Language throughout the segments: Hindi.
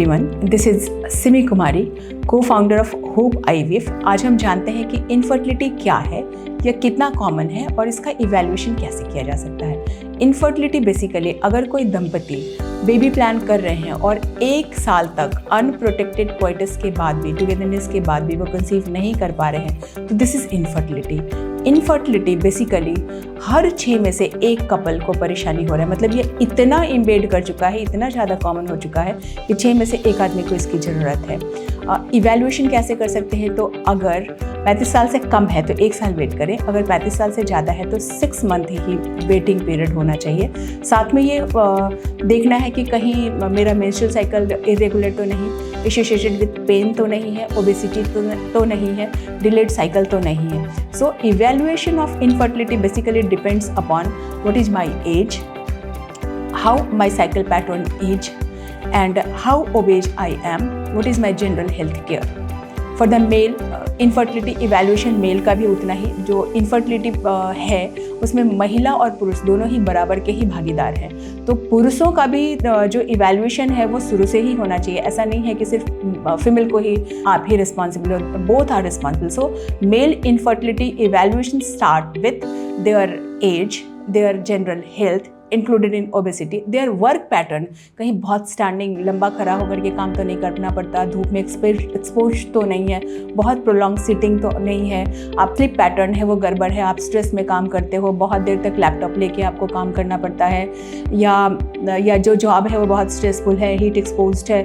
Everyone, this is Simi Kumari, co-founder of Hope IVF. आज हम जानते हैं कि इनफर्टिलिटी क्या है, यह कितना कॉमन है और इसका इवैल्यूएशन कैसे किया जा सकता है। इनफर्टिलिटी बेसिकली अगर कोई दंपति बेबी प्लान कर रहे हैं और 1 साल तक अनप्रोटेक्टेड कोइटस के बाद भी, टुगेदरनेस के बाद भी वो कंसीव नहीं कर पा रहे हैं, तो this is infertility. Infertility basically हर 6 में से 1 कपल को परेशानी हो रहा है। मतलब ये इतना इम्बेड कर चुका है, इतना ज़्यादा कॉमन हो चुका है कि 6 में से 1 आदमी को इसकी ज़रूरत है। इवैल्यूएशन कैसे कर सकते हैं? तो अगर 35 साल से कम है तो 1 साल वेट करें, अगर 35 साल से ज़्यादा है तो 6 मंथ ही वेटिंग पीरियड होना चाहिए। साथ में ये देखना है कि कहीं मेरा मेंस्ट्रुअल साइकिल इरेगुलर तो नहीं, एसोसिएटेड विद पेन तो नहीं है, ओबेसिटी तो नहीं है, डिलेड साइकिल तो नहीं है। So evaluation of infertility basically depends upon what is my age, how my cycle pattern is and how obese I am, what is my general health care. For the male, infertility evaluation male का भी उतना ही, जो इनफर्टिलिटी है उसमें महिला और पुरुष दोनों ही बराबर के ही भागीदार हैं। तो पुरुषों का भी जो इवैल्यूएशन है वो शुरू से ही होना चाहिए। ऐसा नहीं है कि सिर्फ फीमेल को ही आप ही रिस्पॉन्सिबल हो, both are responsible. So male infertility evaluation start with their age, their general health included in obesity, their work pattern, कहीं बहुत स्टैंडिंग लंबा खड़ा होकर के काम तो नहीं करना पड़ता, धूप में एक्सपोज तो नहीं है, बहुत प्रोलॉन्ग सिटिंग तो नहीं है, आप स्लीप पैटर्न है वो गड़बड़ है, आप स्ट्रेस में काम करते हो, बहुत देर तक लैपटॉप लेके आपको काम करना पड़ता है, या जो जॉब है वो बहुत स्ट्रेसफुल है, हीट एक्सपोज्ड है,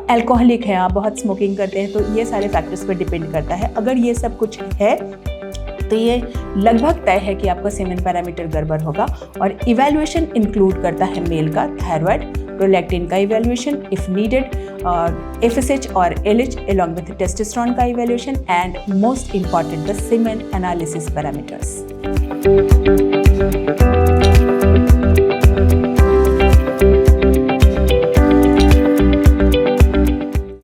अल्कोहलिक है, आप बहुत स्मोकिंग करते हैं, तो ये सारे फैक्टर्स पर डिपेंड करता है। अगर ये सब कुछ है तो ये लगभग तय है कि आपका सीमेन पैरामीटर गड़बड़ होगा। और इवैल्यूएशन इंक्लूड करता है मेल का थायराइड, प्रोलैक्टिन का इवैल्यूएशन इफ नीडेड, FSH और LH along with टेस्टोस्टेरोन का evaluation, and most important the semen analysis parameters.